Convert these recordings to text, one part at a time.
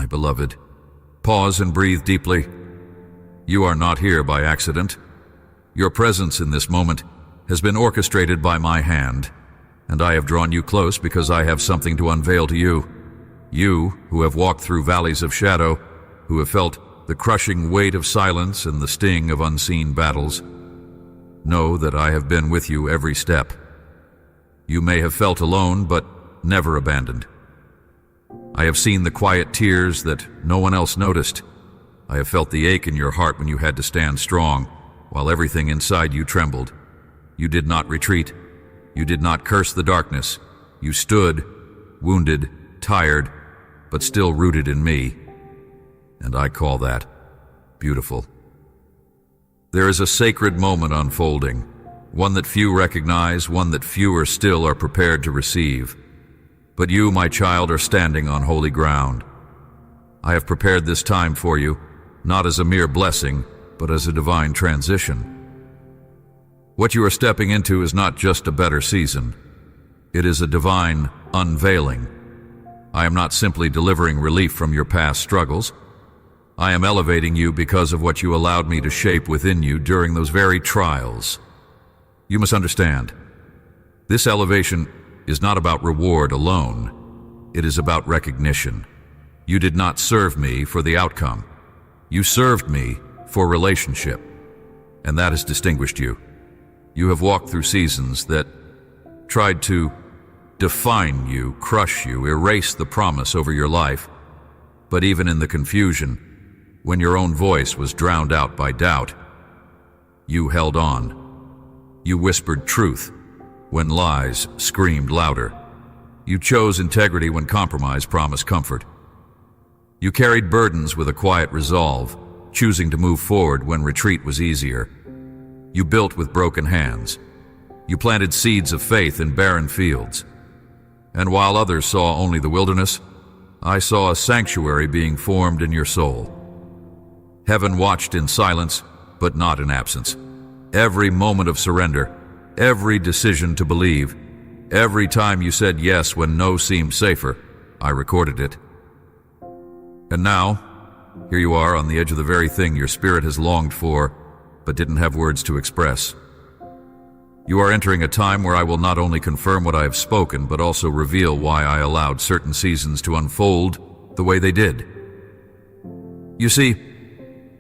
beloved, pause and breathe deeply. You are not here by accident. Your presence in this moment has been orchestrated by my hand, and I have drawn you close because I have something to unveil to you. You, who have walked through valleys of shadow, who have felt the crushing weight of silence and the sting of unseen battles, know that I have been with you every step. You may have felt alone, but never abandoned. I have seen the quiet tears that no one else noticed. I have felt the ache in your heart when you had to stand strong, while everything inside you trembled. You did not retreat. You did not curse the darkness. You stood, wounded, tired, but still rooted in me. And I call that beautiful. There is a sacred moment unfolding, one that few recognize, one that fewer still are prepared to receive. But you, my child, are standing on holy ground. I have prepared this time for you, not as a mere blessing, but as a divine transition. What you are stepping into is not just a better season. It is a divine unveiling. I am not simply delivering relief from your past struggles. I am elevating you because of what you allowed me to shape within you during those very trials. You must understand, this elevation is not about reward alone. It is about recognition. You did not serve me for the outcome. You served me for relationship, and that has distinguished you. You have walked through seasons that tried to define you, crush you, erase the promise over your life. But even in the confusion, when your own voice was drowned out by doubt, you held on. You whispered truth when lies screamed louder. You chose integrity when compromise promised comfort. You carried burdens with a quiet resolve, choosing to move forward when retreat was easier. You built with broken hands. You planted seeds of faith in barren fields. And while others saw only the wilderness, I saw a sanctuary being formed in your soul. Heaven watched in silence, but not in absence. Every moment of surrender, every decision to believe, every time you said yes when no seemed safer, I recorded it. And now, here you are on the edge of the very thing your spirit has longed for, but didn't have words to express. You are entering a time where I will not only confirm what I have spoken, but also reveal why I allowed certain seasons to unfold the way they did. You see,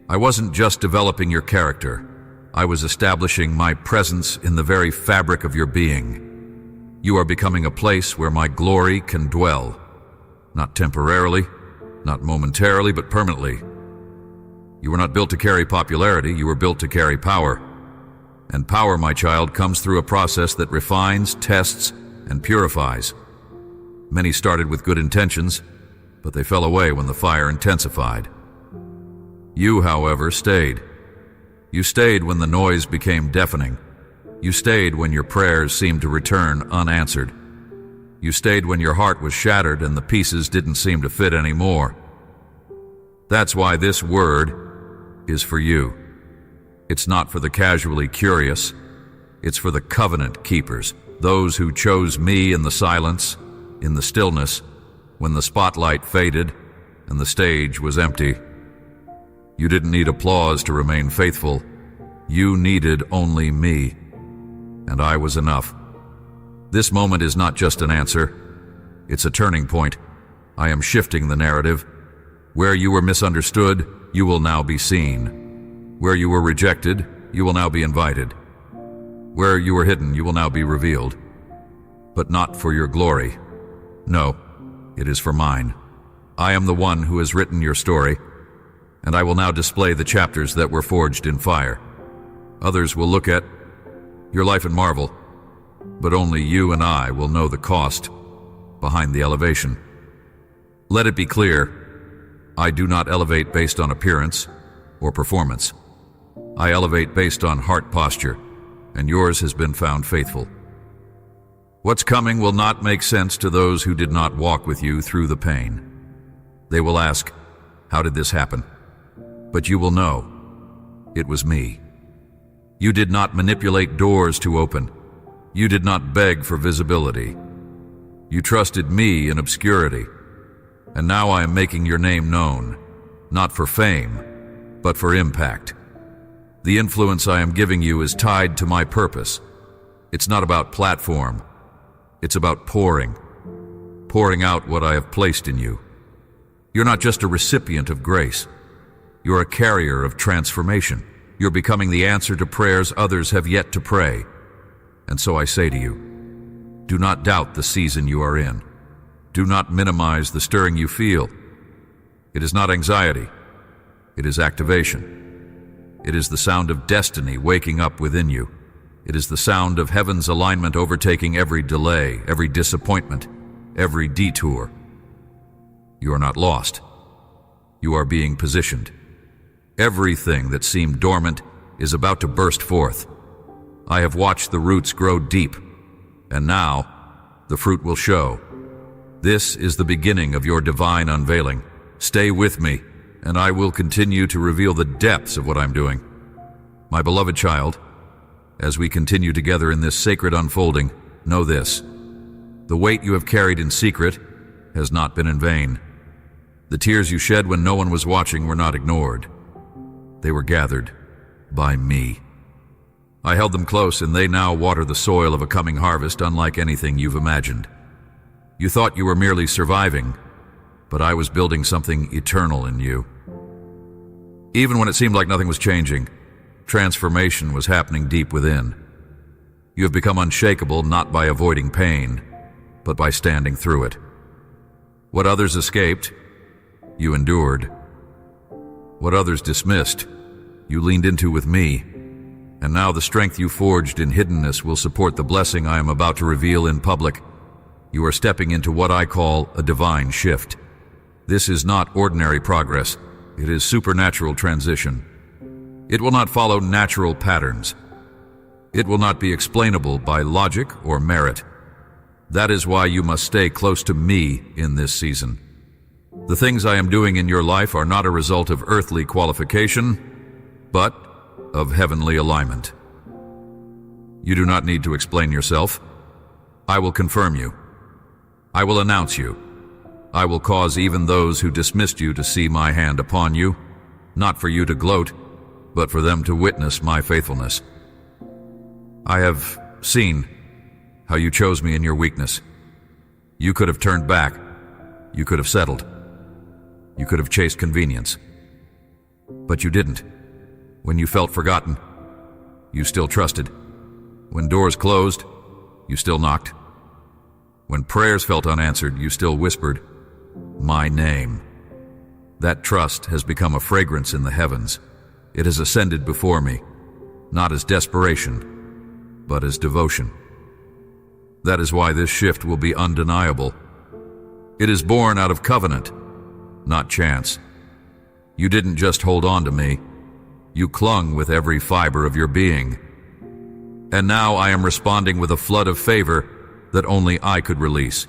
I wasn't just developing your character. I was establishing my presence in the very fabric of your being. You are becoming a place where my glory can dwell, not temporarily, not momentarily, but permanently. You were not built to carry popularity, you were built to carry power. And power, my child, comes through a process that refines, tests, and purifies. Many started with good intentions, but they fell away when the fire intensified. You, however, stayed. You stayed when the noise became deafening. You stayed when your prayers seemed to return unanswered. You stayed when your heart was shattered and the pieces didn't seem to fit anymore. That's why this word is for you. It's not for the casually curious. It's for the covenant keepers, those who chose me in the silence, in the stillness, when the spotlight faded and the stage was empty. You didn't need applause to remain faithful. You needed only me, and I was enough. This moment is not just an answer. It's a turning point. I am shifting the narrative. Where you were misunderstood, you will now be seen. Where you were rejected, you will now be invited. Where you were hidden, you will now be revealed. But not for your glory. No, it is for mine. I am the one who has written your story, and I will now display the chapters that were forged in fire. Others will look at your life and marvel, but only you and I will know the cost behind the elevation. Let it be clear, I do not elevate based on appearance or performance. I elevate based on heart posture, and yours has been found faithful. What's coming will not make sense to those who did not walk with you through the pain. They will ask, how did this happen? But you will know, it was me. You did not manipulate doors to open. You did not beg for visibility. You trusted me in obscurity. And now I am making your name known, not for fame, but for impact. The influence I am giving you is tied to my purpose. It's not about platform. It's about pouring out what I have placed in you. You're not just a recipient of grace. You're a carrier of transformation. You're becoming the answer to prayers others have yet to pray. And so I say to you, do not doubt the season you are in. Do not minimize the stirring you feel. It is not anxiety. It is activation. It is the sound of destiny waking up within you. It is the sound of heaven's alignment overtaking every delay, every disappointment, every detour. You are not lost. You are being positioned. Everything that seemed dormant is about to burst forth. I have watched the roots grow deep, and now the fruit will show. This is the beginning of your divine unveiling. Stay with me, and I will continue to reveal the depths of what I'm doing. My beloved child, as we continue together in this sacred unfolding, know this: the weight you have carried in secret has not been in vain. The tears you shed when no one was watching were not ignored. They were gathered by me. I held them close, and they now water the soil of a coming harvest unlike anything you've imagined. You thought you were merely surviving, but I was building something eternal in you. Even when it seemed like nothing was changing, transformation was happening deep within. You have become unshakable not by avoiding pain, but by standing through it. What others escaped, you endured. What others dismissed, you leaned into with me. And now the strength you forged in hiddenness will support the blessing I am about to reveal in public. You are stepping into what I call a divine shift. This is not ordinary progress. It is supernatural transition. It will not follow natural patterns. It will not be explainable by logic or merit. That is why you must stay close to me in this season. The things I am doing in your life are not a result of earthly qualification, but of heavenly alignment. You do not need to explain yourself. I will confirm you. I will announce you. I will cause even those who dismissed you to see my hand upon you, not for you to gloat, but for them to witness my faithfulness. I have seen how you chose me in your weakness. You could have turned back. You could have settled. You could have chased convenience. But you didn't. When you felt forgotten, you still trusted. When doors closed, you still knocked. When prayers felt unanswered, you still whispered, my name. That trust has become a fragrance in the heavens. It has ascended before me, not as desperation, but as devotion. That is why this shift will be undeniable. It is born out of covenant, not chance. You didn't just hold on to me. You clung with every fiber of your being. And now I am responding with a flood of favor that only I could release.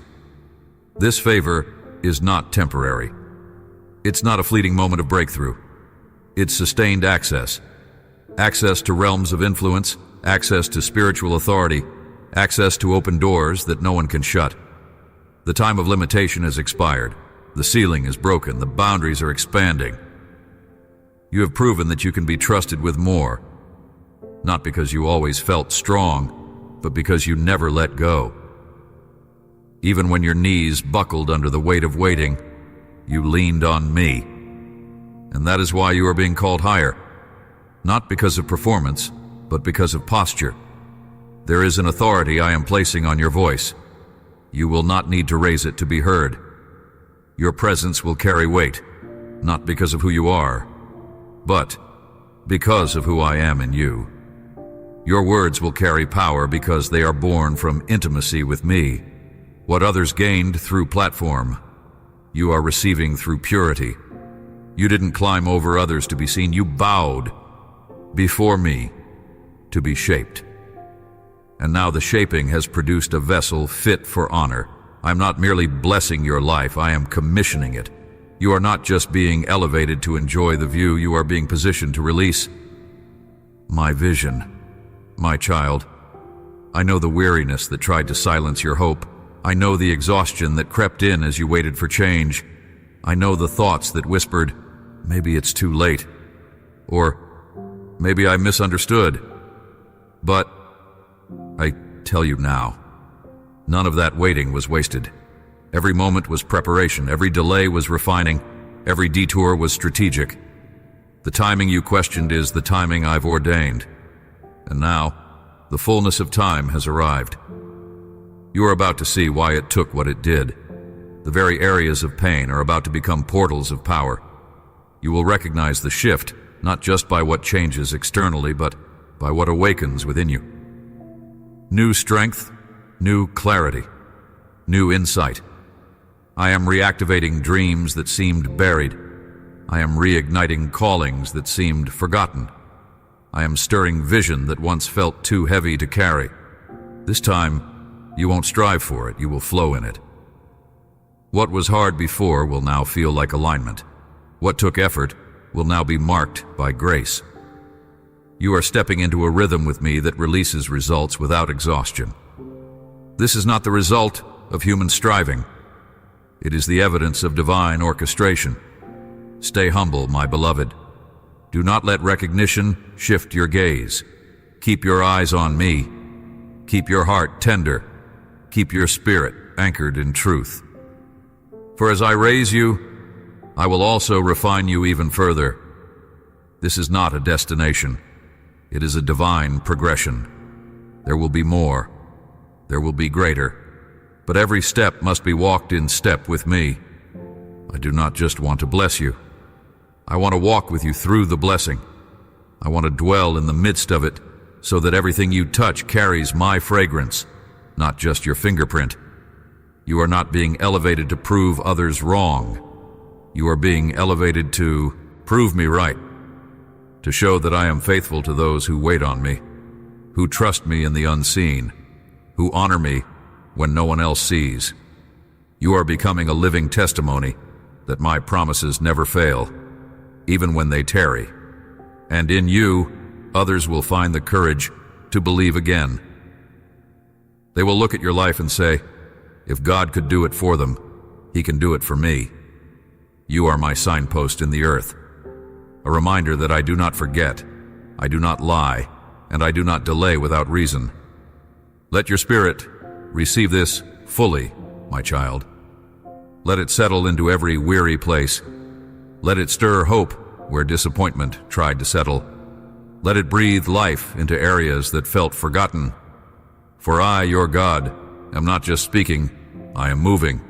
This favor is not temporary. It's not a fleeting moment of breakthrough. It's sustained access. Access to realms of influence, access to spiritual authority, access to open doors that no one can shut. The time of limitation has expired. The ceiling is broken. The boundaries are expanding. You have proven that you can be trusted with more, not because you always felt strong, but because you never let go. Even when your knees buckled under the weight of waiting, you leaned on me. And that is why you are being called higher, not because of performance, but because of posture. There is an authority I am placing on your voice. You will not need to raise it to be heard. Your presence will carry weight, not because of who you are, but because of who I am in you. Your words will carry power because they are born from intimacy with me. What others gained through platform, you are receiving through purity. You didn't climb over others to be seen. You bowed before me to be shaped. And now the shaping has produced a vessel fit for honor. I'm not merely blessing your life, I am commissioning it. You are not just being elevated to enjoy the view, you are being positioned to release my vision. My child, I know the weariness that tried to silence your hope. I know the exhaustion that crept in as you waited for change. I know the thoughts that whispered, maybe it's too late, or maybe I misunderstood. But I tell you now, none of that waiting was wasted. Every moment was preparation, every delay was refining, every detour was strategic. The timing you questioned is the timing I've ordained. And now, the fullness of time has arrived. You are about to see why it took what it did. The very areas of pain are about to become portals of power. You will recognize the shift, not just by what changes externally, but by what awakens within you. New strength, new clarity, new insight. I am reactivating dreams that seemed buried. I am reigniting callings that seemed forgotten. I am stirring vision that once felt too heavy to carry. This time, you won't strive for it, you will flow in it. What was hard before will now feel like alignment. What took effort will now be marked by grace. You are stepping into a rhythm with me that releases results without exhaustion. This is not the result of human striving. It is the evidence of divine orchestration. Stay humble, my beloved. Do not let recognition shift your gaze. Keep your eyes on me. Keep your heart tender. Keep your spirit anchored in truth. For as I raise you, I will also refine you even further. This is not a destination. It is a divine progression. There will be more. There will be greater. But every step must be walked in step with me. I do not just want to bless you. I want to walk with you through the blessing. I want to dwell in the midst of it so that everything you touch carries my fragrance, not just your fingerprint. You are not being elevated to prove others wrong. You are being elevated to prove me right, to show that I am faithful to those who wait on me, who trust me in the unseen, who honor me when no one else sees. You are becoming a living testimony that my promises never fail, even when they tarry. And in you, others will find the courage to believe again. They will look at your life and say, if God could do it for them, He can do it for me. You are my signpost in the earth, a reminder that I do not forget, I do not lie, and I do not delay without reason. Let your spirit receive this fully, my child. Let it settle into every weary place. Let it stir hope where disappointment tried to settle. Let it breathe life into areas that felt forgotten. For I, your God, am not just speaking, I am moving.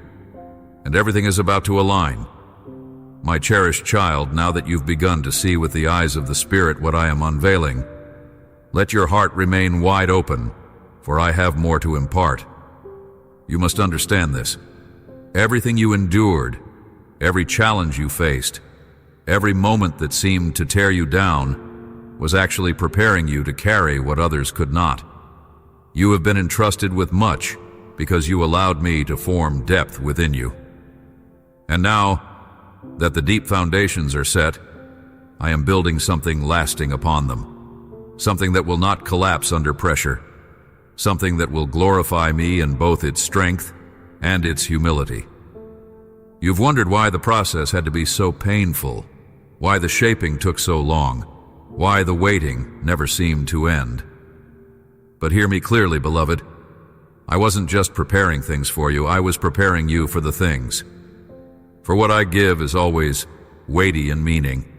And everything is about to align. My cherished child, now that you've begun to see with the eyes of the Spirit what I am unveiling, let your heart remain wide open, for I have more to impart. You must understand this. Everything you endured, every challenge you faced, every moment that seemed to tear you down, was actually preparing you to carry what others could not. You have been entrusted with much because you allowed me to form depth within you. And now that the deep foundations are set, I am building something lasting upon them, something that will not collapse under pressure, something that will glorify me in both its strength and its humility. You've wondered why the process had to be so painful, why the shaping took so long, why the waiting never seemed to end. But hear me clearly, beloved. I wasn't just preparing things for you, I was preparing you for the things. For what I give is always weighty in meaning,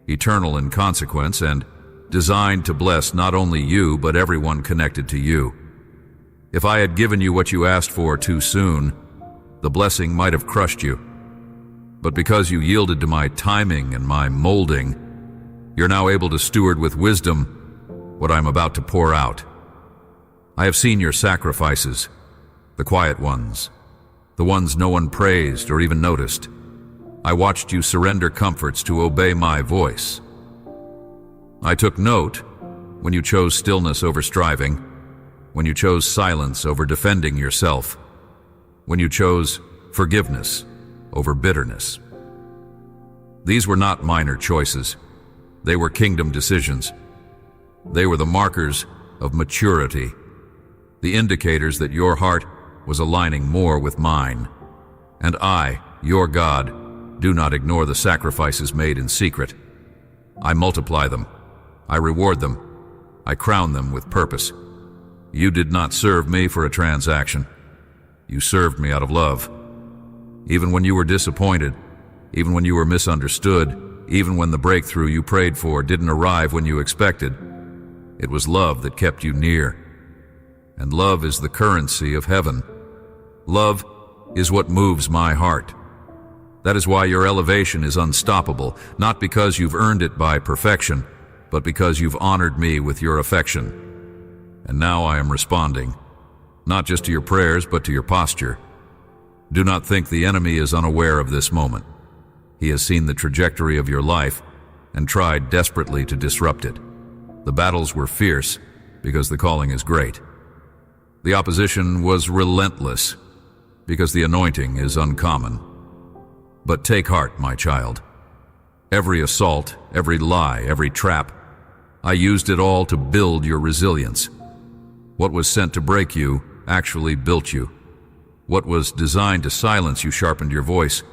eternal in consequence, and designed to bless not only you, but everyone connected to you. If I had given you what you asked for too soon, the blessing might have crushed you. But because you yielded to my timing and my molding, you're now able to steward with wisdom what I'm about to pour out. I have seen your sacrifices, the quiet ones, the ones no one praised or even noticed. I watched you surrender comforts to obey my voice. I took note when you chose stillness over striving, when you chose silence over defending yourself, when you chose forgiveness over bitterness. These were not minor choices. They were kingdom decisions. They were the markers of maturity, the indicators that your heart was aligning more with mine. And I, your God, do not ignore the sacrifices made in secret. I multiply them. I reward them. I crown them with purpose. You did not serve me for a transaction. You served me out of love. Even when you were disappointed, even when you were misunderstood, even when the breakthrough you prayed for didn't arrive when you expected, it was love that kept you near. And love is the currency of heaven. Love is what moves my heart. That is why your elevation is unstoppable, not because you've earned it by perfection, but because you've honored me with your affection. And now I am responding, not just to your prayers, but to your posture. Do not think the enemy is unaware of this moment. He has seen the trajectory of your life and tried desperately to disrupt it. The battles were fierce because the calling is great. The opposition was relentless because the anointing is uncommon. But take heart, my child. Every assault, every lie, every trap, I used it all to build your resilience. What was sent to break you actually built you. What was designed to silence you sharpened your voice.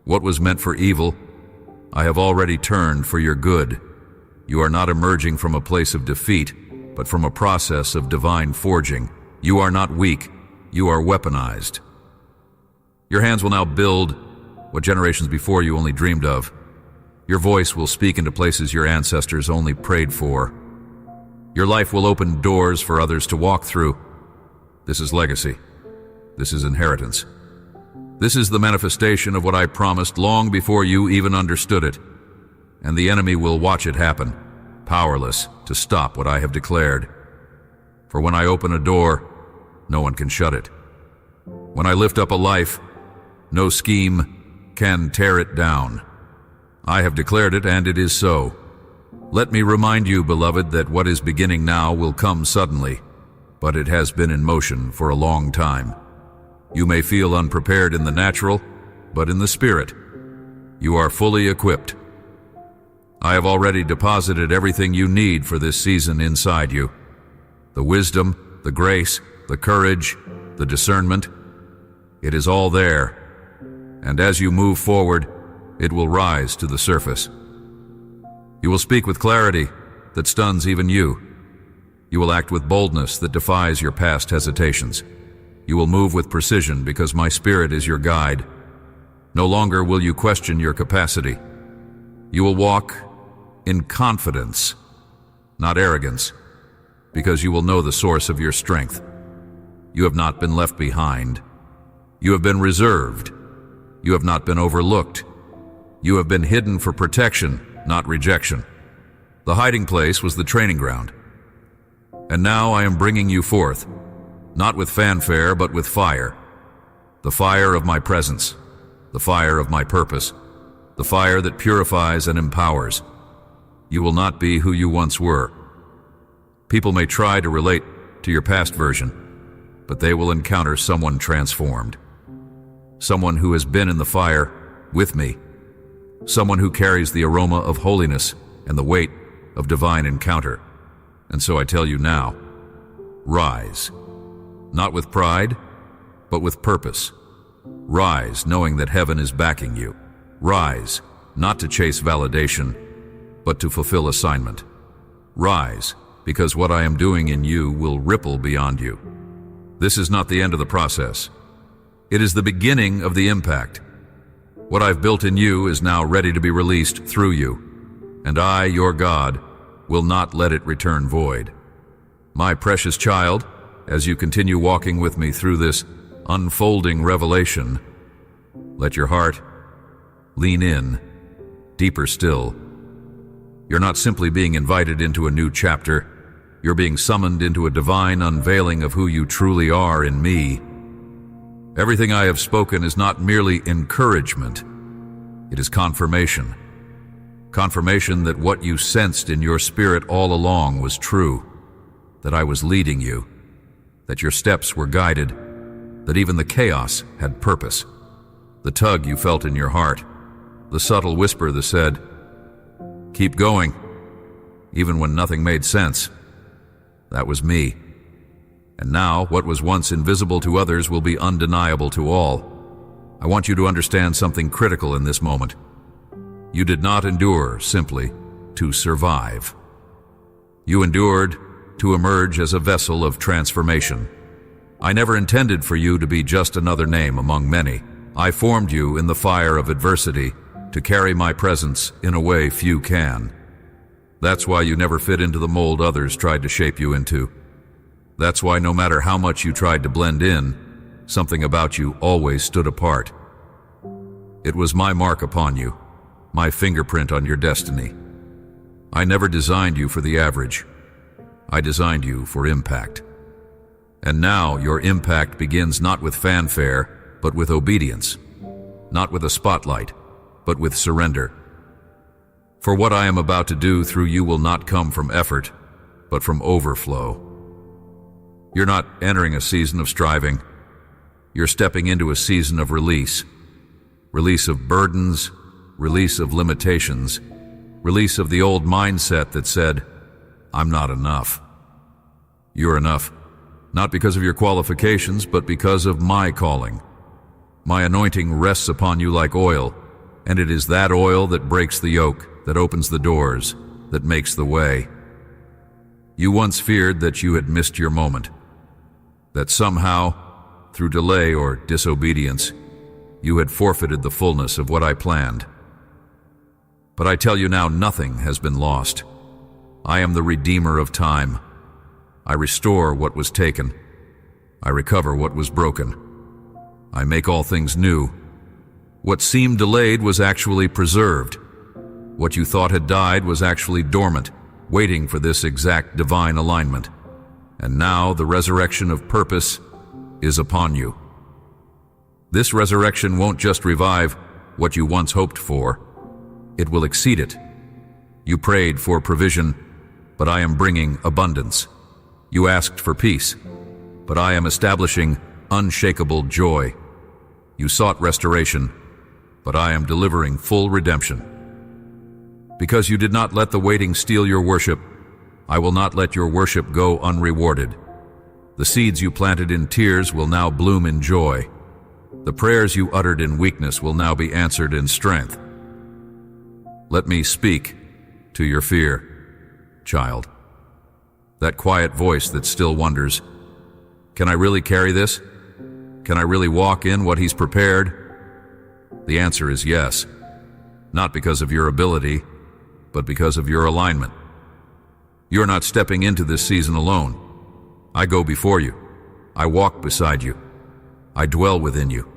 What was meant for evil, I have already turned for your good. You are not emerging from a place of defeat, but from a process of divine forging. You are not weak, you are weaponized. Your hands will now build what generations before you only dreamed of. Your voice will speak into places your ancestors only prayed for. Your life will open doors for others to walk through. This is legacy. This is inheritance. This is the manifestation of what I promised long before you even understood it. And the enemy will watch it happen, powerless to stop what I have declared. For when I open a door, no one can shut it. When I lift up a life, no scheme can tear it down. I have declared it, and it is so. Let me remind you, beloved, that what is beginning now will come suddenly, but it has been in motion for a long time. You may feel unprepared in the natural, but in the spirit, you are fully equipped. I have already deposited everything you need for this season inside you. The wisdom, the grace, the courage, the discernment, it is all there. And as you move forward, it will rise to the surface. You will speak with clarity that stuns even you. You will act with boldness that defies your past hesitations. You will move with precision because my spirit is your guide. No longer will you question your capacity. You will walk in confidence, not arrogance, because you will know the source of your strength. You have not been left behind. You have been reserved. You have not been overlooked. You have been hidden for protection, not rejection. The hiding place was the training ground. And now I am bringing you forth, not with fanfare, but with fire. The fire of my presence, the fire of my purpose, the fire that purifies and empowers. You will not be who you once were. People may try to relate to your past version, but they will encounter someone transformed. Someone who has been in the fire with me. Someone who carries the aroma of holiness and the weight of divine encounter. And so I tell you now, rise. Not with pride, but with purpose. Rise, knowing that heaven is backing you. Rise, not to chase validation, but to fulfill assignment. Rise, because what I am doing in you will ripple beyond you. This is not the end of the process. It is the beginning of the impact. What I've built in you is now ready to be released through you, and I, your God, will not let it return void. My precious child, as you continue walking with me through this unfolding revelation, let your heart lean in, deeper still. You're not simply being invited into a new chapter. You're being summoned into a divine unveiling of who you truly are in me. Everything I have spoken is not merely encouragement. It is confirmation. Confirmation that what you sensed in your spirit all along was true, that I was leading you, that your steps were guided, that even the chaos had purpose. The tug you felt in your heart, the subtle whisper that said, "Keep going," even when nothing made sense. That was me. And now, what was once invisible to others will be undeniable to all. I want you to understand something critical in this moment. You did not endure simply to survive. You endured to emerge as a vessel of transformation. I never intended for you to be just another name among many. I formed you in the fire of adversity to carry my presence in a way few can. That's why you never fit into the mold others tried to shape you into. That's why no matter how much you tried to blend in, something about you always stood apart. It was my mark upon you, my fingerprint on your destiny. I never designed you for the average. I designed you for impact. And now your impact begins not with fanfare, but with obedience. Not with a spotlight, but with surrender. For what I am about to do through you will not come from effort, but from overflow. You're not entering a season of striving. You're stepping into a season of release. Release of burdens, release of limitations, release of the old mindset that said, I'm not enough. You're enough, not because of your qualifications, but because of my calling. My anointing rests upon you like oil, and it is that oil that breaks the yoke, that opens the doors, that makes the way. You once feared that you had missed your moment, that somehow, through delay or disobedience, you had forfeited the fullness of what I planned. But I tell you now, nothing has been lost. I am the Redeemer of time. I restore what was taken. I recover what was broken. I make all things new. What seemed delayed was actually preserved. What you thought had died was actually dormant, waiting for this exact divine alignment. And now the resurrection of purpose is upon you. This resurrection won't just revive what you once hoped for. It will exceed it. You prayed for provision, but I am bringing abundance. You asked for peace, but I am establishing unshakable joy. You sought restoration, but I am delivering full redemption. Because you did not let the waiting steal your worship, I will not let your worship go unrewarded. The seeds you planted in tears will now bloom in joy. The prayers you uttered in weakness will now be answered in strength. Let me speak to your fear, child. That quiet voice that still wonders, can I really carry this? Can I really walk in what He's prepared? The answer is yes, not because of your ability, but because of your alignment. You're not stepping into this season alone. I go before you. I walk beside you. I dwell within you.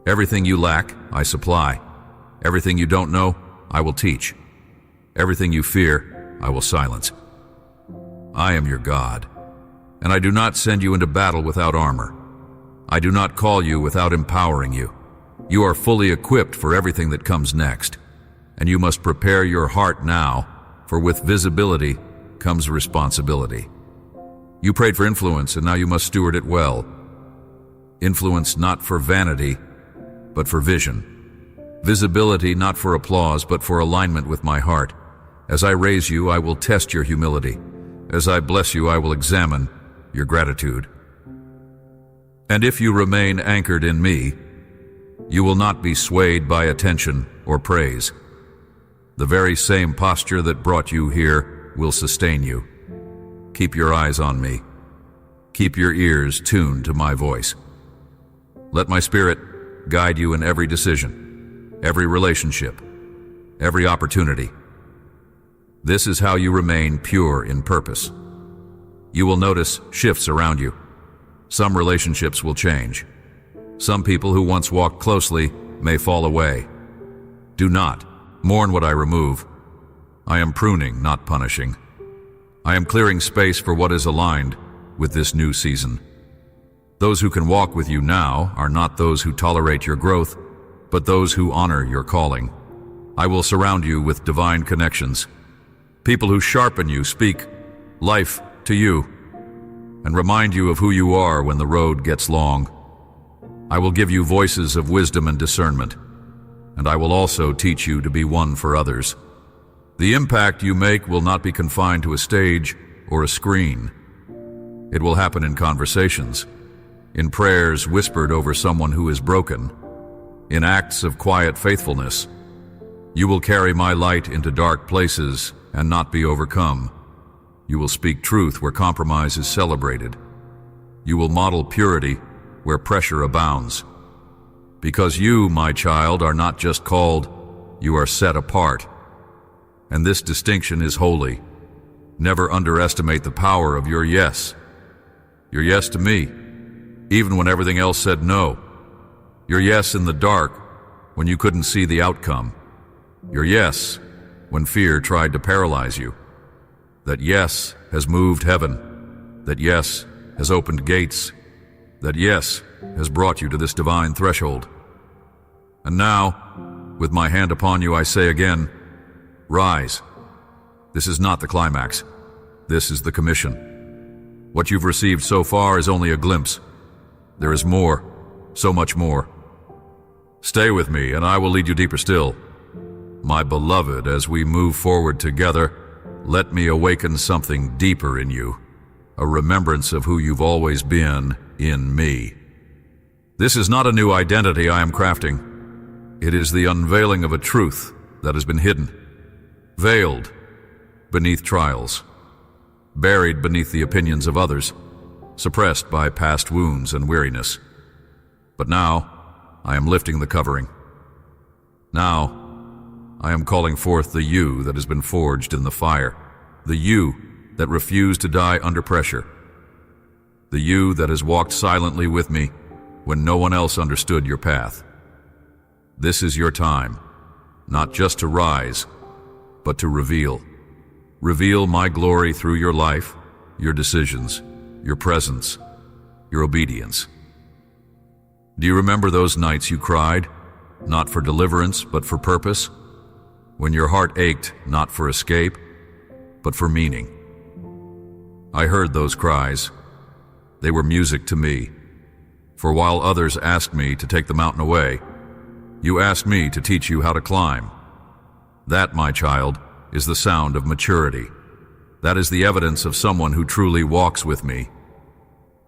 Everything you lack, I supply. Everything you don't know, I will teach. Everything you fear, I will silence. I am your God, and I do not send you into battle without armor. I do not call you without empowering you. You are fully equipped for everything that comes next, and you must prepare your heart now, for with visibility comes responsibility. You prayed for influence, and now you must steward it well. Influence not for vanity, but for vision. Visibility not for applause, but for alignment with my heart. As I raise you, I will test your humility. As I bless you, I will examine your gratitude. And if you remain anchored in me, you will not be swayed by attention or praise. The very same posture that brought you here will sustain you. Keep your eyes on me. Keep your ears tuned to my voice. Let my spirit guide you in every decision, every relationship, every opportunity. This is how you remain pure in purpose. You will notice shifts around you. Some relationships will change. Some people who once walked closely may fall away. Do not mourn what I remove. I am pruning, not punishing. I am clearing space for what is aligned with this new season. Those who can walk with you now are not those who tolerate your growth, but those who honor your calling. I will surround you with divine connections. People who sharpen you, speak life to you, and remind you of who you are when the road gets long. I will give you voices of wisdom and discernment, and I will also teach you to be one for others. The impact you make will not be confined to a stage or a screen. It will happen in conversations, in prayers whispered over someone who is broken, in acts of quiet faithfulness. You will carry my light into dark places and not be overcome. You will speak truth where compromise is celebrated. You will model purity where pressure abounds. Because you, my child, are not just called, you are set apart. And this distinction is holy. Never underestimate the power of your yes. Your yes to me, even when everything else said no. Your yes in the dark, when you couldn't see the outcome. Your yes, when fear tried to paralyze you. That yes has moved heaven. That yes has opened gates. That yes has brought you to this divine threshold. And now, with my hand upon you, I say again, rise. This is not the climax. This is the commission. What you've received so far is only a glimpse. There is more, so much more. Stay with me, and I will lead you deeper still. My beloved, as we move forward together, let me awaken something deeper in you, a remembrance of who you've always been in me. This is not a new identity I am crafting. It is the unveiling of a truth that has been hidden, veiled beneath trials, buried beneath the opinions of others, suppressed by past wounds and weariness. But now, I am lifting the covering. Now, I am calling forth the you that has been forged in the fire, the you that refused to die under pressure, the you that has walked silently with me when no one else understood your path. This is your time, not just to rise, but to reveal. Reveal my glory through your life, your decisions, your presence, your obedience. Do you remember those nights you cried, not for deliverance, but for purpose? When your heart ached, not for escape, but for meaning. I heard those cries. They were music to me. For while others asked me to take the mountain away, you asked me to teach you how to climb. That, my child, is the sound of maturity. That is the evidence of someone who truly walks with me.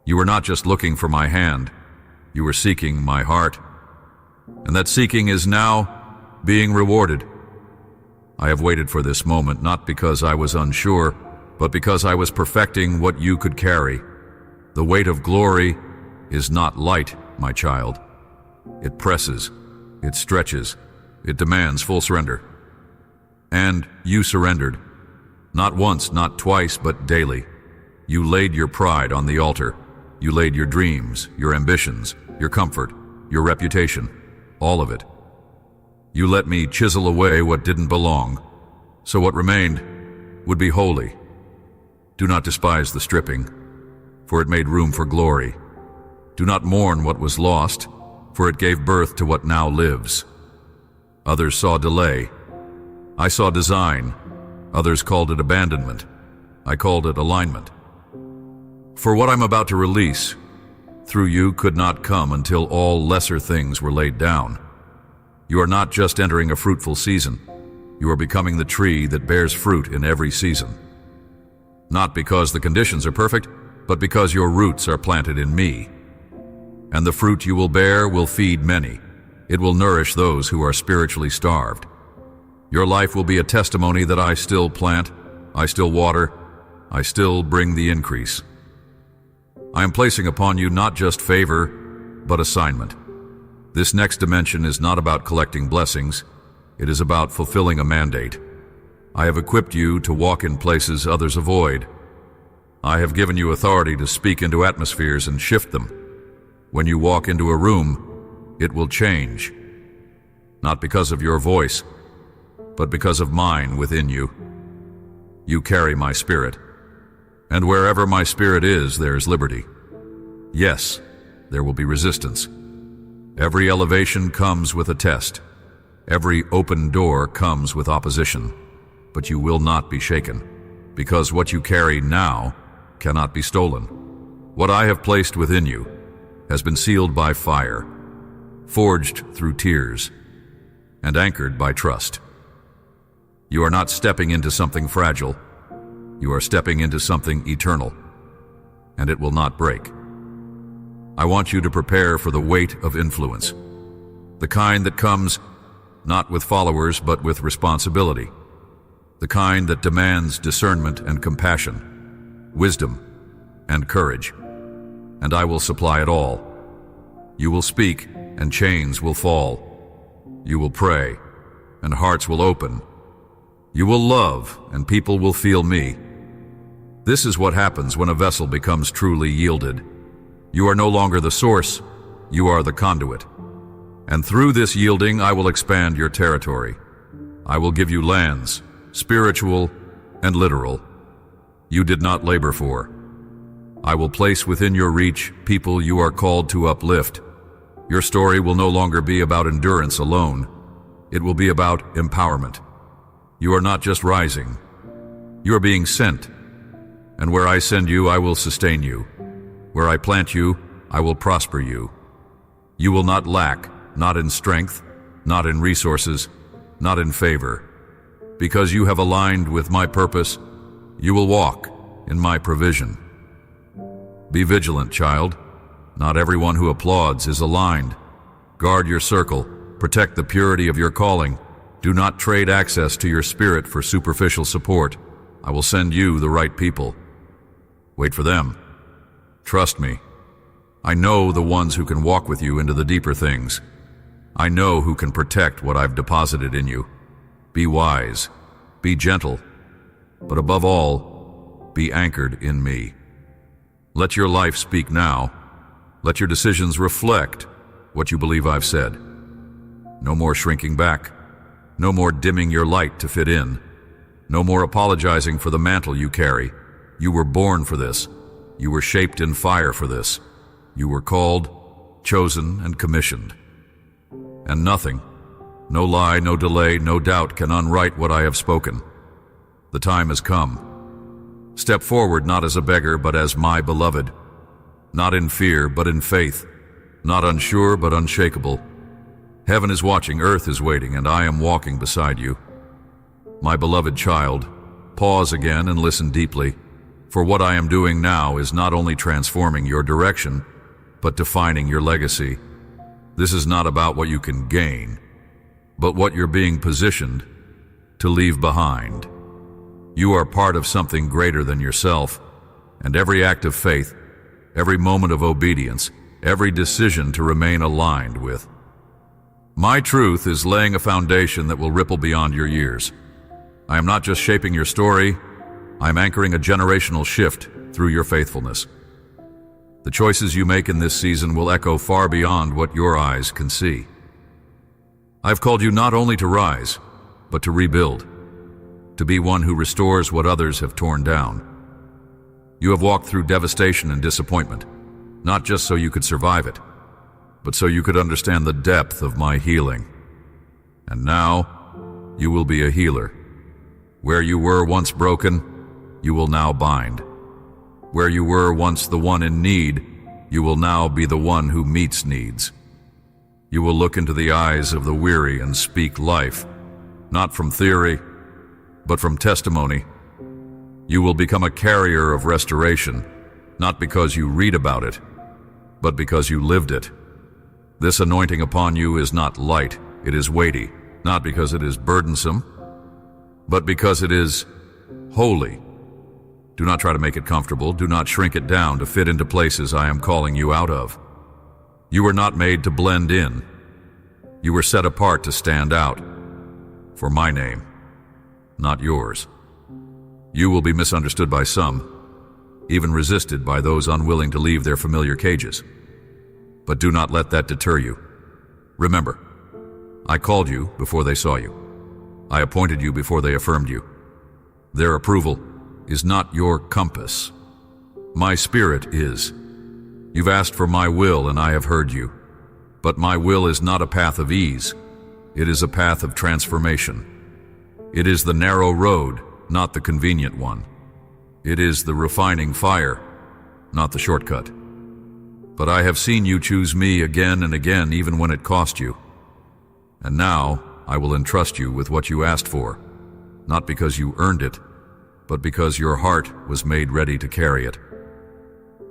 You were not just looking for my hand, you were seeking my heart. And that seeking is now being rewarded. I have waited for this moment not because I was unsure, but because I was perfecting what you could carry. The weight of glory is not light, my child. It presses, it stretches, it demands full surrender. And you surrendered. Not once, not twice, but daily. You laid your pride on the altar. You laid your dreams, your ambitions, your comfort, your reputation, all of it. You let me chisel away what didn't belong, so what remained would be holy. Do not despise the stripping, for it made room for glory. Do not mourn what was lost, for it gave birth to what now lives. Others saw delay. I saw design. Others called it abandonment. I called it alignment. For what I'm about to release, through you could not come until all lesser things were laid down. You are not just entering a fruitful season. You are becoming the tree that bears fruit in every season. Not because the conditions are perfect, but because your roots are planted in me. And the fruit you will bear will feed many. It will nourish those who are spiritually starved. Your life will be a testimony that I still plant, I still water, I still bring the increase. I am placing upon you not just favor, but assignment. This next dimension is not about collecting blessings, it is about fulfilling a mandate. I have equipped you to walk in places others avoid. I have given you authority to speak into atmospheres and shift them. When you walk into a room, it will change. Not because of your voice, but because of mine within you. You carry my spirit. And wherever my spirit is, there is liberty. Yes, there will be resistance. Every elevation comes with a test. Every open door comes with opposition. But you will not be shaken, because what you carry now cannot be stolen. What I have placed within you has been sealed by fire, forged through tears, and anchored by trust. You are not stepping into something fragile. You are stepping into something eternal, and it will not break. I want you to prepare for the weight of influence. the kind that comes not with followers but with responsibility, the kind that demands discernment and compassion, wisdom and courage, and I will supply it all. You will speak, and chains will fall. You will pray, and hearts will open. You will love, and people will feel me. This is what happens when a vessel becomes truly yielded. You are no longer the source, you are the conduit. And through this yielding, I will expand your territory. I will give you lands, spiritual and literal, you did not labor for. I will place within your reach people you are called to uplift. Your story will no longer be about endurance alone. It will be about empowerment. You are not just rising. You are being sent. And where I send you, I will sustain you. Where I plant you, I will prosper you. You will not lack, not in strength, not in resources, not in favor. Because you have aligned with my purpose, you will walk in my provision. Be vigilant, child. Not everyone who applauds is aligned. Guard your circle. Protect the purity of your calling. Do not trade access to your spirit for superficial support. I will send you the right people. Wait for them. Trust me. I know the ones who can walk with you into the deeper things. I know who can protect what I've deposited in you. Be wise. Be gentle. But above all, be anchored in me. Let your life speak now. Let your decisions reflect what you believe I've said. No more shrinking back. No more dimming your light to fit in. No more apologizing for the mantle you carry. You were born for this. You were shaped in fire for this. You were called, chosen, and commissioned. And nothing, no lie, no delay, no doubt can unwrite what I have spoken. The time has come. Step forward not as a beggar, but as my beloved. Not in fear, but in faith. Not unsure, but unshakable. Heaven is watching, earth is waiting, and I am walking beside you. My beloved child, pause again and listen deeply, for what I am doing now is not only transforming your direction, but defining your legacy. This is not about what you can gain, but what you're being positioned to leave behind. You are part of something greater than yourself, and every act of faith, every moment of obedience, every decision to remain aligned with my truth is laying a foundation that will ripple beyond your years. I am not just shaping your story, I am anchoring a generational shift through your faithfulness. The choices you make in this season will echo far beyond what your eyes can see. I've called you not only to rise, but to rebuild, to be one who restores what others have torn down. You have walked through devastation and disappointment, not just so you could survive it, but so you could understand the depth of my healing. And now, you will be a healer. Where you were once broken, you will now bind. Where you were once the one in need, you will now be the one who meets needs. You will look into the eyes of the weary and speak life, not from theory, but from testimony. You will become a carrier of restoration, not because you read about it, but because you lived it. This anointing upon you is not light, it is weighty, not because it is burdensome, but because it is holy. Do not try to make it comfortable, do not shrink it down to fit into places I am calling you out of. You were not made to blend in. You were set apart to stand out, for my name, not yours. You will be misunderstood by some, even resisted by those unwilling to leave their familiar cages. But do not let that deter you. Remember, I called you before they saw you. I appointed you before they affirmed you. Their approval is not your compass. My spirit is. You've asked for my will, and I have heard you. But my will is not a path of ease. It is a path of transformation. It is the narrow road, not the convenient one. It is the refining fire, not the shortcut. But I have seen you choose me again and again, even when it cost you. And now I will entrust you with what you asked for, not because you earned it, but because your heart was made ready to carry it.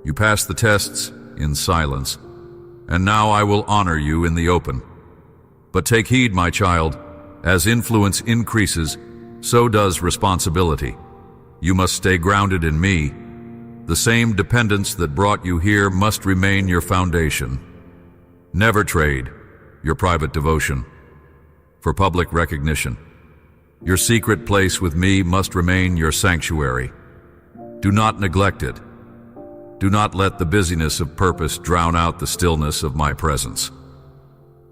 You passed the tests in silence, and now I will honor you in the open. But take heed, my child, as influence increases, so does responsibility. You must stay grounded in me. The same dependence that brought you here must remain your foundation. Never trade your private devotion for public recognition. Your secret place with me must remain your sanctuary. Do not neglect it. Do not let the busyness of purpose drown out the stillness of my presence.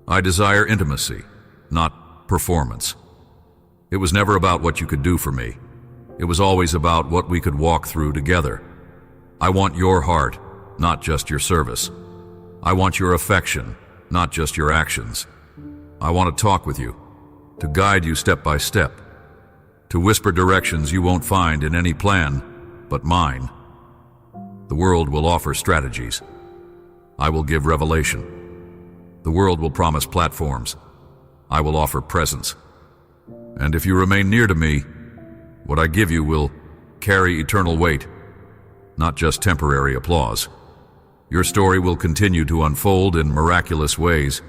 I desire intimacy, not performance. It was never about what you could do for me. It was always about what we could walk through together. I want your heart, not just your service. I want your affection, not just your actions. I want to talk with you, to guide you step by step, to whisper directions you won't find in any plan but mine. The world will offer strategies. I will give revelation. The world will promise platforms. I will offer presence. And if you remain near to me, what I give you will carry eternal weight, not just temporary applause. Your story will continue to unfold in miraculous ways.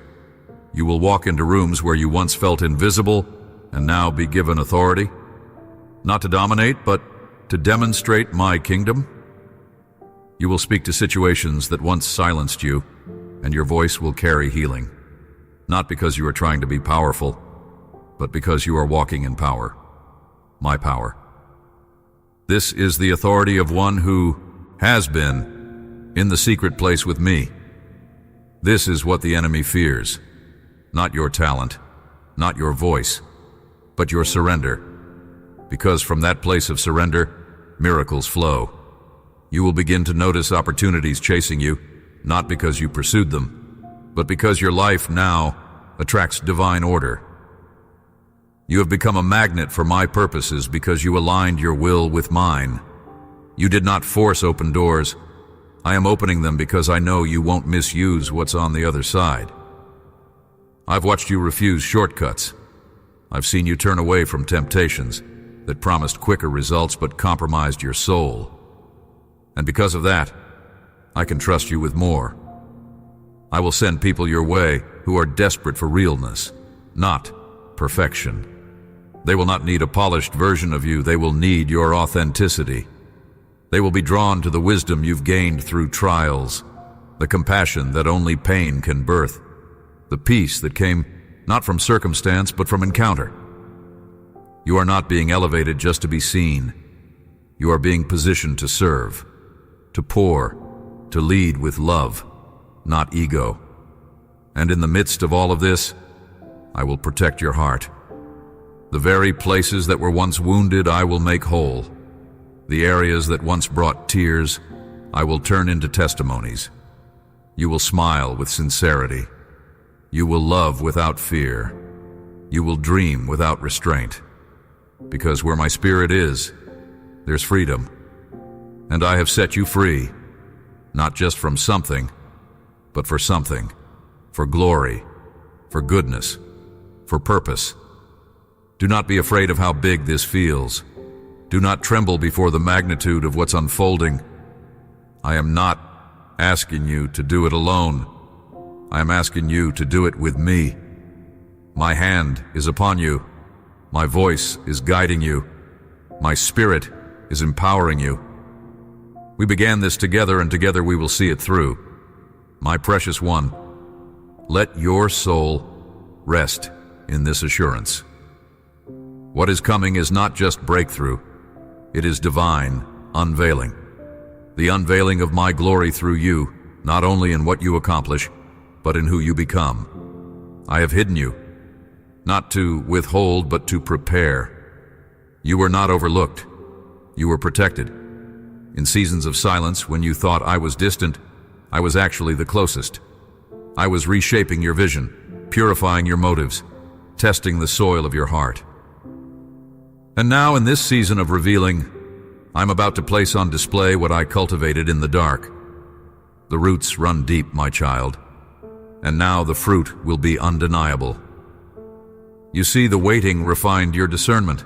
You will walk into rooms where you once felt invisible and now be given authority, not to dominate, but to demonstrate my kingdom. You will speak to situations that once silenced you, and your voice will carry healing, not because you are trying to be powerful, but because you are walking in power, my power. This is the authority of one who has been in the secret place with me. This is what the enemy fears, not your talent, not your voice, but your surrender. Because from that place of surrender, miracles flow. You will begin to notice opportunities chasing you, not because you pursued them, but because your life now attracts divine order. You have become a magnet for my purposes because you aligned your will with mine. You did not force open doors. I am opening them because I know you won't misuse what's on the other side. I've watched you refuse shortcuts. I've seen you turn away from temptations that promised quicker results but compromised your soul. And because of that, I can trust you with more. I will send people your way who are desperate for realness, not perfection. They will not need a polished version of you. They will need your authenticity. They will be drawn to the wisdom you've gained through trials, the compassion that only pain can birth, the peace that came not from circumstance but from encounter. You are not being elevated just to be seen. You are being positioned to serve, to pour, to lead with love, not ego. And in the midst of all of this, I will protect your heart. The very places that were once wounded, I will make whole. The areas that once brought tears, I will turn into testimonies. You will smile with sincerity. You will love without fear. You will dream without restraint. Because where my spirit is, there's freedom. And I have set you free, not just from something, but for something, for glory, for goodness, for purpose. Do not be afraid of how big this feels. Do not tremble before the magnitude of what's unfolding. I am not asking you to do it alone. I am asking you to do it with me. My hand is upon you. My voice is guiding you. My spirit is empowering you. We began this together, and together we will see it through. My precious one, let your soul rest in this assurance. What is coming is not just breakthrough. It is divine unveiling. The unveiling of my glory through you, not only in what you accomplish, but in who you become. I have hidden you, not to withhold, but to prepare. You were not overlooked. You were protected. In seasons of silence, when you thought I was distant, I was actually the closest. I was reshaping your vision, purifying your motives, testing the soil of your heart. And now, in this season of revealing, I'm about to place on display what I cultivated in the dark. The roots run deep, my child, and now the fruit will be undeniable. You see, the waiting refined your discernment.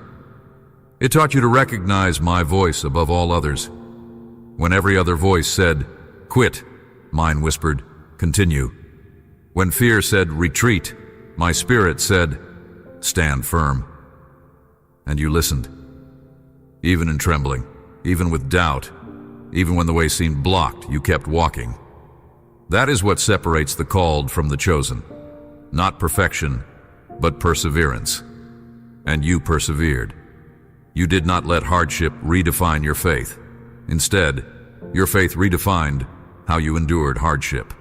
It taught you to recognize my voice above all others. When every other voice said, "Quit," mine whispered, "Continue." When fear said, "Retreat," My spirit said, "Stand firm." And you listened. Even in trembling, even with doubt, even when the way seemed blocked, you kept walking. That is what separates the called from the chosen. Not perfection, but perseverance. And you persevered. You did not let hardship redefine your faith. Instead, your faith redefined how you endured hardship.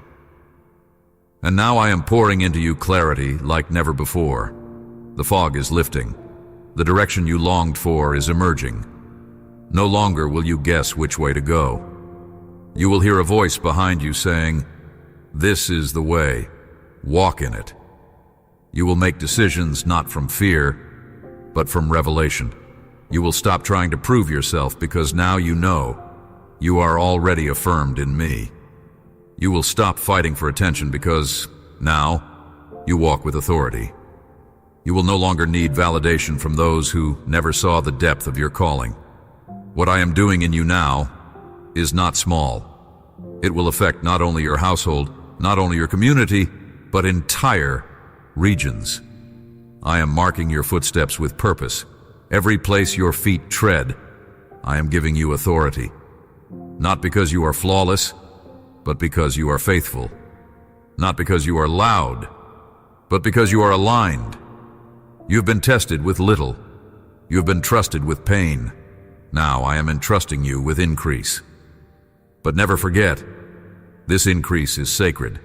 And now I am pouring into you clarity like never before. The fog is lifting. The direction you longed for is emerging. No longer will you guess which way to go. You will hear a voice behind you saying, "This is the way. Walk in it." You will make decisions not from fear, but from revelation. You will stop trying to prove yourself because now you know you are already affirmed in me. You will stop fighting for attention because now you walk with authority. You will no longer need validation from those who never saw the depth of your calling. What I am doing in you now is not small. It will affect not only your household, not only your community, but entire regions. I am marking your footsteps with purpose. Every place your feet tread, I am giving you authority. Not because you are flawless, but because you are faithful. Not because you are loud, but because you are aligned. You have been tested with little. You have been trusted with pain. Now I am entrusting you with increase. But never forget, this increase is sacred.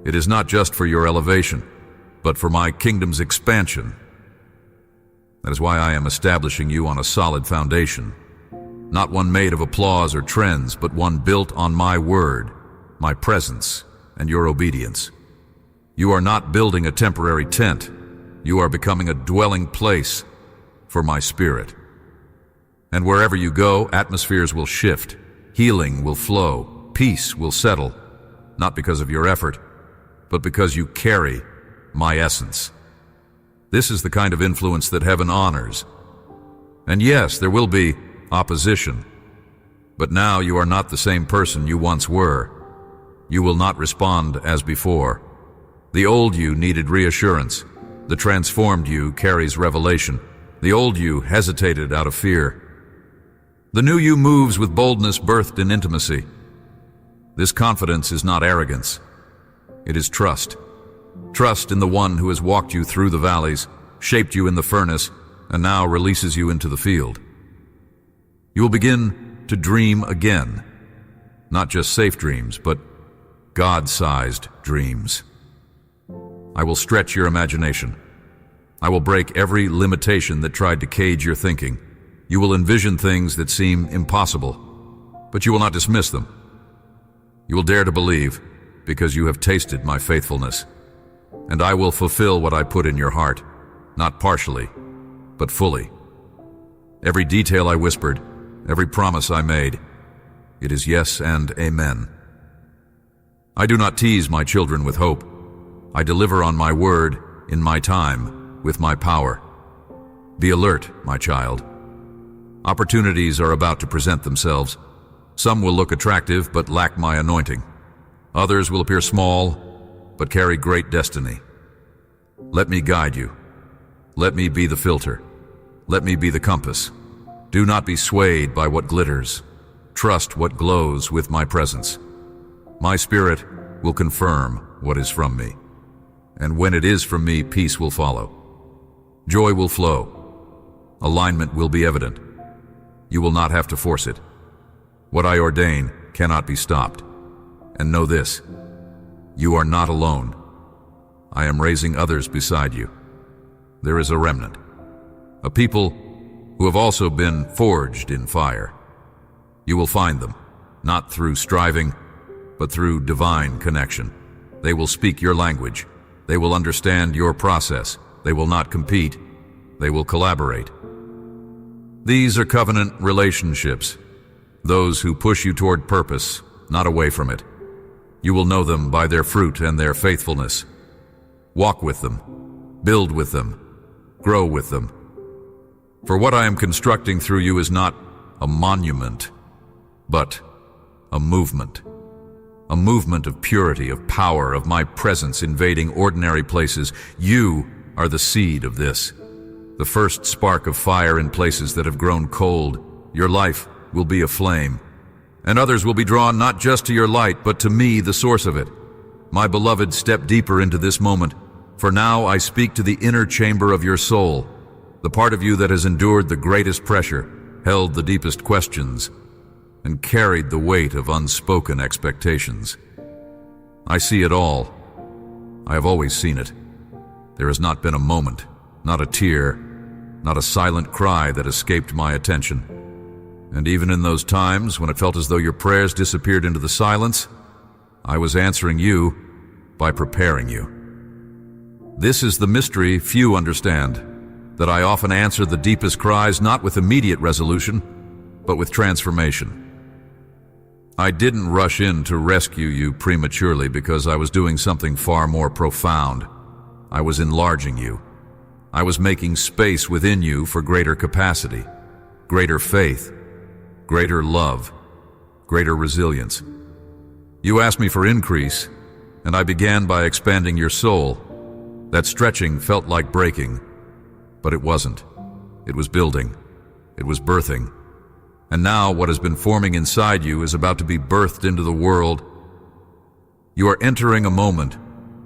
It is not just for your elevation, but for my kingdom's expansion. That is why I am establishing you on a solid foundation. Not one made of applause or trends, but one built on my word, my presence, and your obedience. You are not building a temporary tent. You are becoming a dwelling place for my spirit. And wherever you go, atmospheres will shift, healing will flow, peace will settle, not because of your effort, but because you carry my essence. This is the kind of influence that heaven honors. And yes, there will be opposition, but now you are not the same person you once were. You will not respond as before. The old you needed reassurance. The transformed you carries revelation. The old you hesitated out of fear. The new you moves with boldness birthed in intimacy. This confidence is not arrogance. It is trust. Trust in the one who has walked you through the valleys, shaped you in the furnace, and now releases you into the field. You will begin to dream again. Not just safe dreams, but God-sized dreams. I will stretch your imagination. I will break every limitation that tried to cage your thinking. You will envision things that seem impossible, but you will not dismiss them. You will dare to believe because you have tasted my faithfulness. And I will fulfill what I put in your heart, not partially, but fully. Every detail I whispered, every promise I made, it is yes and amen. I do not tease my children with hope. I deliver on my word, in my time, with my power. Be alert, my child. Opportunities are about to present themselves. Some will look attractive but lack my anointing. Others will appear small but carry great destiny. Let me guide you. Let me be the filter. Let me be the compass. Do not be swayed by what glitters. Trust what glows with my presence. My spirit will confirm what is from me. And when it is from me, peace will follow. Joy will flow. Alignment will be evident. You will not have to force it. What I ordain cannot be stopped. And know this, you are not alone. I am raising others beside you. There is a remnant, a people who have also been forged in fire. You will find them, not through striving, but through divine connection. They will speak your language. They will understand your process. They will not compete. They will collaborate. These are covenant relationships, those who push you toward purpose, not away from it. You will know them by their fruit and their faithfulness. Walk with them, build with them, grow with them. For what I am constructing through you is not a monument, but a movement. a movement of purity, of power, of my presence invading ordinary places. You are the seed of this, the first spark of fire in places that have grown cold. Your life will be a flame, and others will be drawn not just to your light, but to me, the source of it. My beloved, step deeper into this moment, for now I speak to the inner chamber of your soul, the part of you that has endured the greatest pressure, held the deepest questions, and carried the weight of unspoken expectations. I see it all. I have always seen it. There has not been a moment, not a tear, not a silent cry that escaped my attention. And even in those times when it felt as though your prayers disappeared into the silence, I was answering you by preparing you. This is the mystery few understand, that I often answer the deepest cries not with immediate resolution, but with transformation. I didn't rush in to rescue you prematurely because I was doing something far more profound. I was enlarging you. I was making space within you for greater capacity, greater faith, greater love, greater resilience. You asked me for increase, and I began by expanding your soul. That stretching felt like breaking, but it wasn't. It was building. It was birthing. And now what has been forming inside you is about to be birthed into the world. You are entering a moment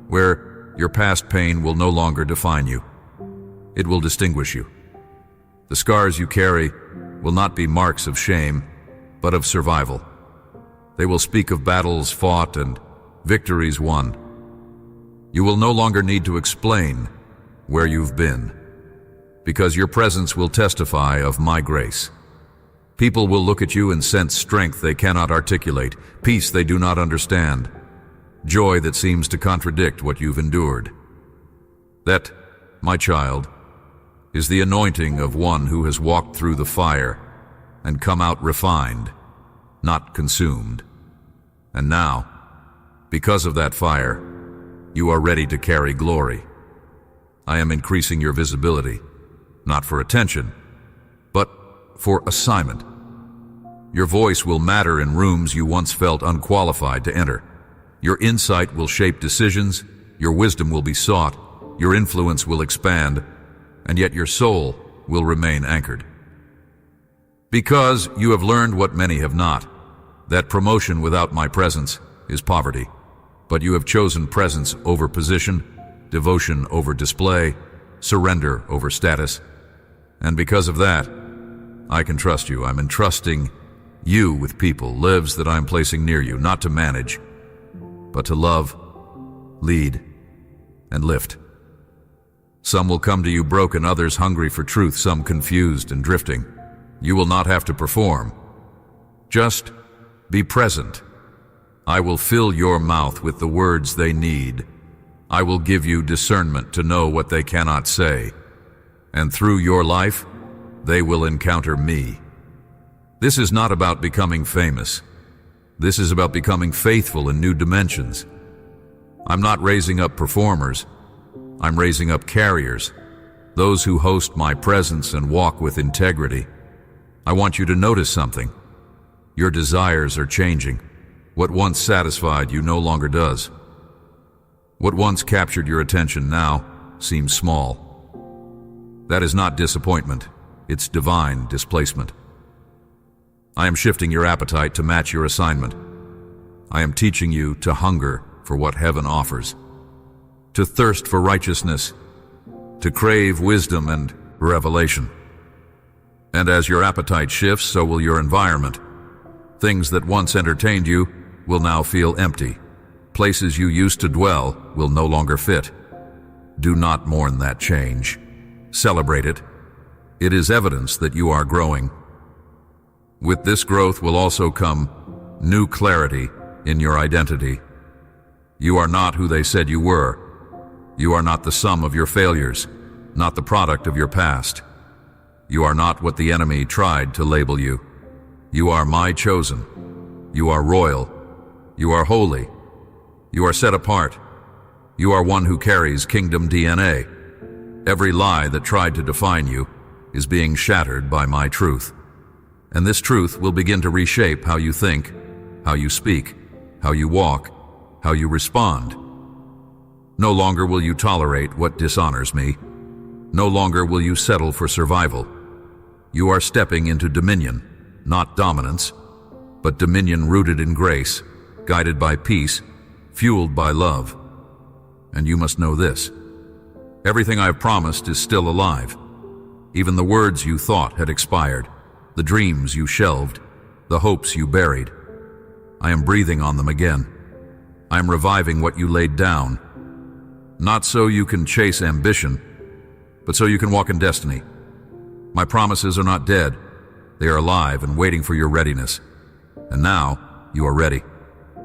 where your past pain will no longer define you. It will distinguish you. The scars you carry will not be marks of shame, but of survival. They will speak of battles fought and victories won. You will no longer need to explain where you've been, because your presence will testify of my grace. People will look at you and sense strength they cannot articulate, peace they do not understand, joy that seems to contradict what you've endured. That, my child, is the anointing of one who has walked through the fire and come out refined, not consumed. And now, because of that fire, you are ready to carry glory. I am increasing your visibility, not for attention, but for assignment. Your voice will matter in rooms you once felt unqualified to enter. Your insight will shape decisions, your wisdom will be sought, your influence will expand, and yet your soul will remain anchored. Because you have learned what many have not, that promotion without my presence is poverty, but you have chosen presence over position, devotion over display, surrender over status, and because of that, I can trust you. I'm entrusting you with people, lives that I'm placing near you, not to manage, but to love, lead, and lift. Some will come to you broken, others hungry for truth, some confused and drifting. You will not have to perform. Just be present. I will fill your mouth with the words they need. I will give you discernment to know what they cannot say. And through your life, they will encounter me. This is not about becoming famous. This is about becoming faithful in new dimensions. I'm not raising up performers. I'm raising up carriers, those who host my presence and walk with integrity. I want you to notice something. Your desires are changing. What once satisfied you no longer does. What once captured your attention now seems small. That is not disappointment. It's divine displacement. I am shifting your appetite to match your assignment. I am teaching you to hunger for what heaven offers, to thirst for righteousness, to crave wisdom and revelation. And as your appetite shifts, so will your environment. Things that once entertained you will now feel empty. Places you used to dwell will no longer fit. Do not mourn that change. Celebrate it. It is evidence that you are growing. With this growth will also come new clarity in your identity. You are not who they said you were. You are not the sum of your failures, not the product of your past. You are not what the enemy tried to label you. You are my chosen. You are royal. You are holy. You are set apart. You are one who carries kingdom DNA. Every lie that tried to define you is being shattered by my truth. And this truth will begin to reshape how you think, how you speak, how you walk, how you respond. No longer will you tolerate what dishonors me. No longer will you settle for survival. You are stepping into dominion, not dominance, but dominion rooted in grace, guided by peace, fueled by love. And you must know this: everything I've promised is still alive. Even the words you thought had expired, the dreams you shelved, the hopes you buried. I am breathing on them again. I am reviving what you laid down, not so you can chase ambition, but so you can walk in destiny. My promises are not dead. They are alive and waiting for your readiness. And now you are ready.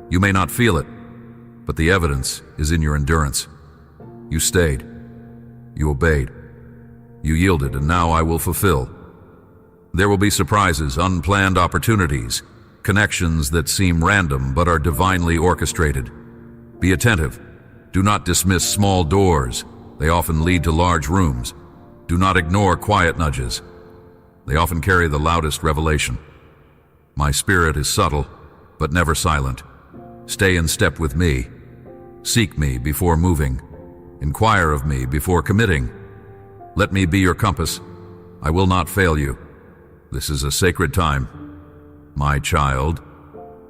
You may not feel it, but the evidence is in your endurance. You stayed. You obeyed. You yielded, and now I will fulfill. There will be surprises, unplanned opportunities, connections that seem random but are divinely orchestrated. Be attentive. Do not dismiss small doors. They often lead to large rooms. Do not ignore quiet nudges. They often carry the loudest revelation. My spirit is subtle, but never silent. Stay in step with me. Seek me before moving. Inquire of me before committing. Let me be your compass. I will not fail you. This is a sacred time. My child,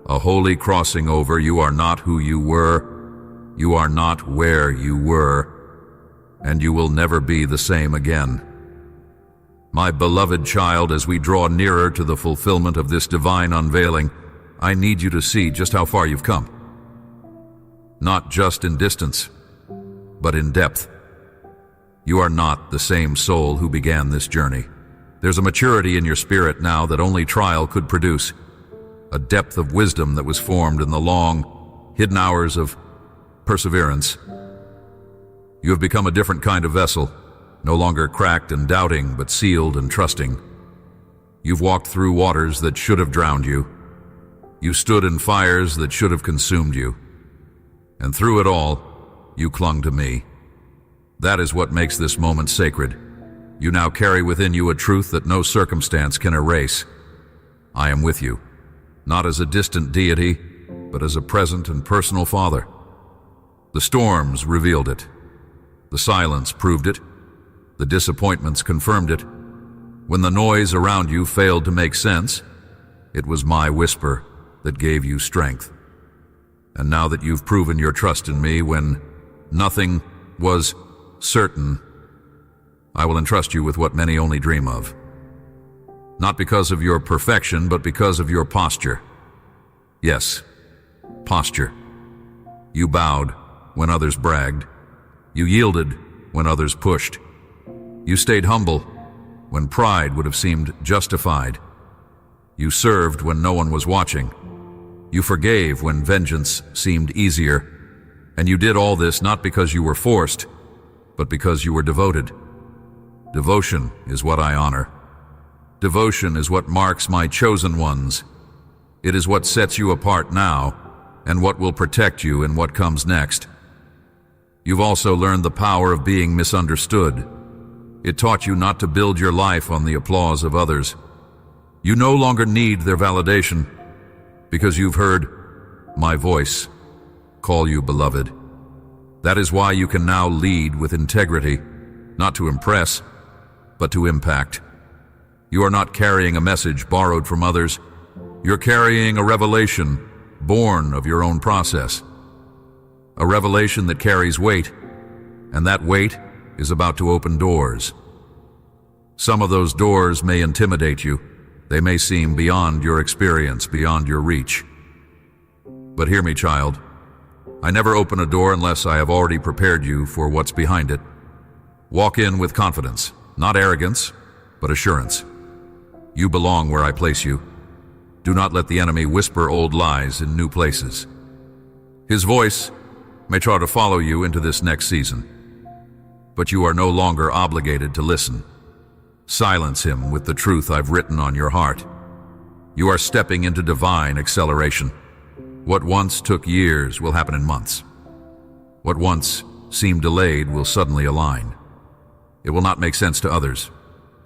a holy crossing over. You are not who you were. You are not where you were. And you will never be the same again. My beloved child, as we draw nearer to the fulfillment of this divine unveiling, I need you to see just how far you've come. Not just in distance, but in depth. You are not the same soul who began this journey. There's a maturity in your spirit now that only trial could produce, a depth of wisdom that was formed in the long, hidden hours of perseverance. You have become a different kind of vessel, no longer cracked and doubting, but sealed and trusting. You've walked through waters that should have drowned you. You stood in fires that should have consumed you. And through it all, you clung to me. That is what makes this moment sacred. You now carry within you a truth that no circumstance can erase. I am with you, not as a distant deity, but as a present and personal father. The storms revealed it. The silence proved it. The disappointments confirmed it. When the noise around you failed to make sense, it was my whisper that gave you strength. And now that you've proven your trust in me when nothing was certain, I will entrust you with what many only dream of. Not because of your perfection, but because of your posture. Yes, posture. You bowed when others bragged. You yielded when others pushed. You stayed humble when pride would have seemed justified. You served when no one was watching. You forgave when vengeance seemed easier. And you did all this not because you were forced, but because you were devoted. Devotion is what I honor. Devotion is what marks my chosen ones. It is what sets you apart now, and what will protect you in what comes next. You've also learned the power of being misunderstood. It taught you not to build your life on the applause of others. You no longer need their validation, because you've heard my voice call you beloved. That is why you can now lead with integrity, not to impress, but to impact. You are not carrying a message borrowed from others. You're carrying a revelation born of your own process. A revelation that carries weight, and that weight is about to open doors. Some of those doors may intimidate you. They may seem beyond your experience, beyond your reach. But hear me, child. I never open a door unless I have already prepared you for what's behind it. Walk in with confidence, not arrogance, but assurance. You belong where I place you. Do not let the enemy whisper old lies in new places. His voice may try to follow you into this next season, but you are no longer obligated to listen. Silence him with the truth I've written on your heart. You are stepping into divine acceleration. What once took years will happen in months. What once seemed delayed will suddenly align. It will not make sense to others,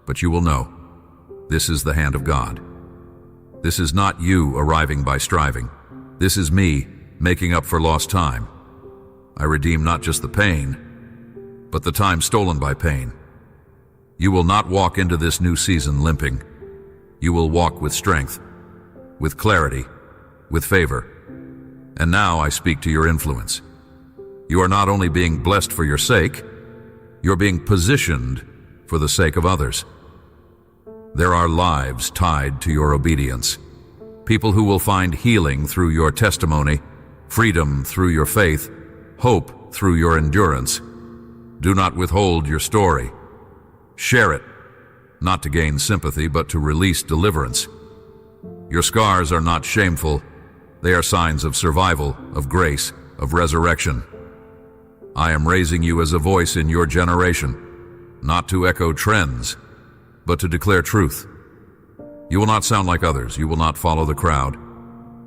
but you will know. This is the hand of God. This is not you arriving by striving. This is me making up for lost time. I redeem not just the pain, but the time stolen by pain. You will not walk into this new season limping. You will walk with strength, with clarity, with favor. And now I speak to your influence. You are not only being blessed for your sake, you're being positioned for the sake of others. There are lives tied to your obedience. People who will find healing through your testimony, freedom through your faith, hope through your endurance. Do not withhold your story. Share it, not to gain sympathy, but to release deliverance. Your scars are not shameful. They are signs of survival, of grace, of resurrection. I am raising you as a voice in your generation, not to echo trends, but to declare truth. You will not sound like others. You will not follow the crowd,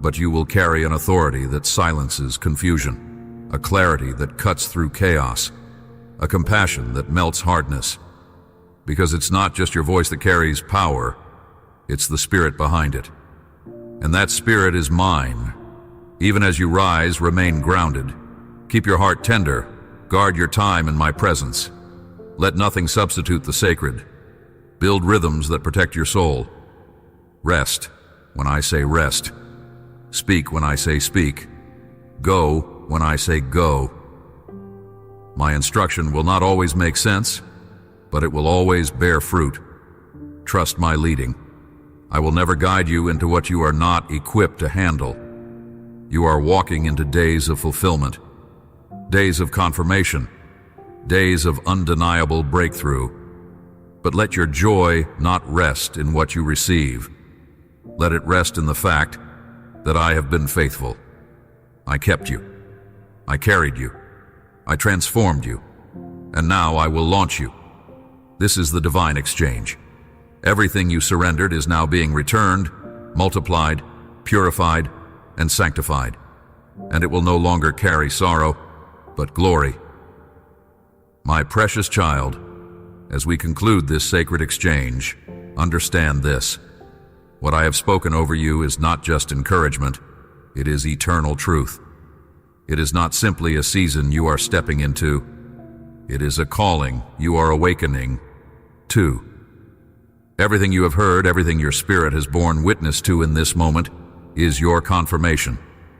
but you will carry an authority that silences confusion, a clarity that cuts through chaos, a compassion that melts hardness. Because it's not just your voice that carries power, it's the Spirit behind it. And that Spirit is mine. Even as you rise, remain grounded. Keep your heart tender. Guard your time in my presence. Let nothing substitute the sacred. Build rhythms that protect your soul. Rest when I say rest. Speak when I say speak. Go when I say go. My instruction will not always make sense, but it will always bear fruit. Trust my leading. I will never guide you into what you are not equipped to handle. You are walking into days of fulfillment, days of confirmation, days of undeniable breakthrough. But let your joy not rest in what you receive. Let it rest in the fact that I have been faithful. I kept you. I carried you. I transformed you. And now I will launch you. This is the divine exchange. Everything you surrendered is now being returned, multiplied, purified, and sanctified. And it will no longer carry sorrow, but glory. My precious child, as we conclude this sacred exchange, understand this. What I have spoken over you is not just encouragement, it is eternal truth. It is not simply a season you are stepping into. It is a calling you are awakening to. Everything you have heard, everything your spirit has borne witness to in this moment, is your confirmation.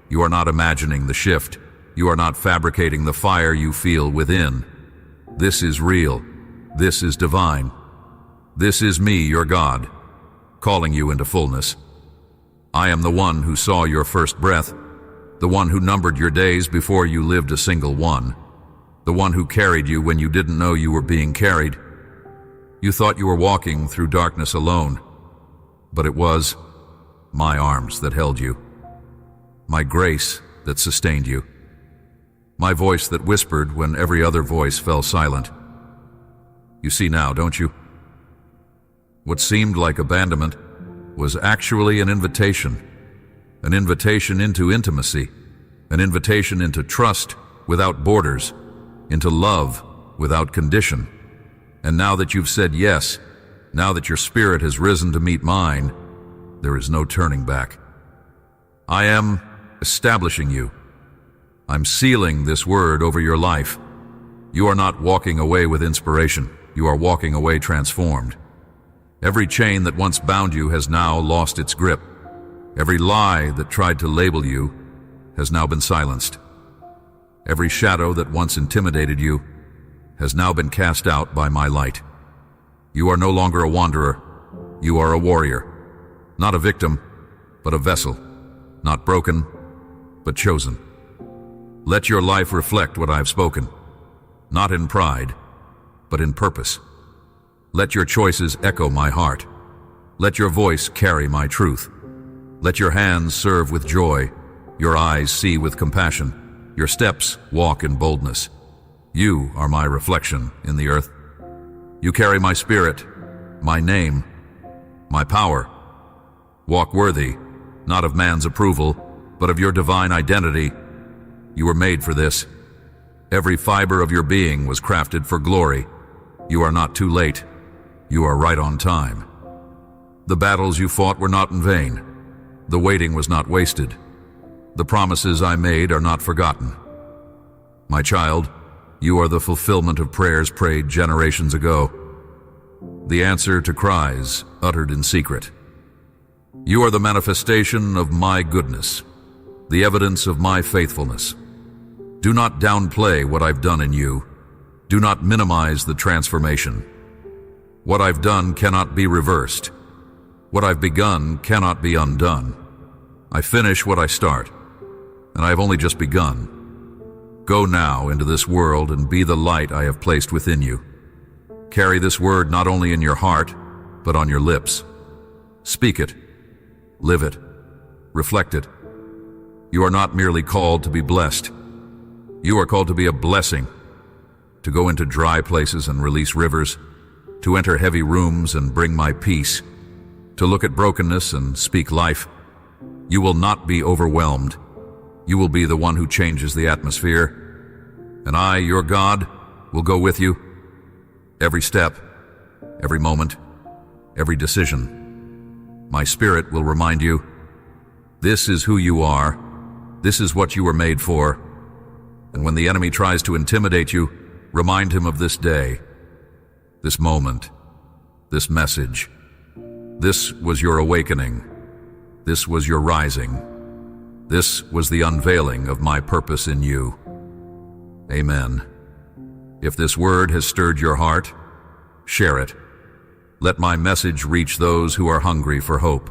You are not imagining the shift. You are not fabricating the fire you feel within. This is real. This is divine. This is me, your God, calling you into fullness. I am the one who saw your first breath, the one who numbered your days before you lived a single one, the one who carried you when you didn't know you were being carried. You thought you were walking through darkness alone, but it was my arms that held you, my grace that sustained you, my voice that whispered when every other voice fell silent. You see now, don't you? What seemed like abandonment was actually an invitation into intimacy, an invitation into trust without borders, into love without condition. And now that you've said yes, now that your spirit has risen to meet mine, there is no turning back. I am establishing you. I'm sealing this word over your life. You are not walking away with inspiration. You are walking away transformed. Every chain that once bound you has now lost its grip. Every lie that tried to label you has now been silenced. Every shadow that once intimidated you has now been cast out by my light. You are no longer a wanderer. You are a warrior. Not a victim, but a vessel. Not broken, but chosen. Let your life reflect what I've spoken. Not in pride, but in purpose. Let your choices echo my heart. Let your voice carry my truth. Let your hands serve with joy, your eyes see with compassion, your steps walk in boldness. You are my reflection in the earth. You carry my spirit, my name, my power. Walk worthy, not of man's approval, but of your divine identity. You were made for this. Every fiber of your being was crafted for glory. You are not too late. You are right on time. The battles you fought were not in vain. The waiting was not wasted. The promises I made are not forgotten. My child, you are the fulfillment of prayers prayed generations ago, the answer to cries uttered in secret. You are the manifestation of my goodness, the evidence of my faithfulness. Do not downplay what I've done in you. Do not minimize the transformation. What I've done cannot be reversed. What I've begun cannot be undone. I finish what I start, and I have only just begun. Go now into this world and be the light I have placed within you. Carry this word not only in your heart, but on your lips. Speak it, live it, reflect it. You are not merely called to be blessed. You are called to be a blessing, to go into dry places and release rivers, to enter heavy rooms and bring my peace, to look at brokenness and speak life. You will not be overwhelmed. You will be the one who changes the atmosphere. And I, your God, will go with you. Every step, every moment, every decision. My spirit will remind you, this is who you are. This is what you were made for. And when the enemy tries to intimidate you, remind him of this day, this moment, this message. This was your awakening. This was your rising. This was the unveiling of my purpose in you. Amen. If this word has stirred your heart, share it. Let my message reach those who are hungry for hope.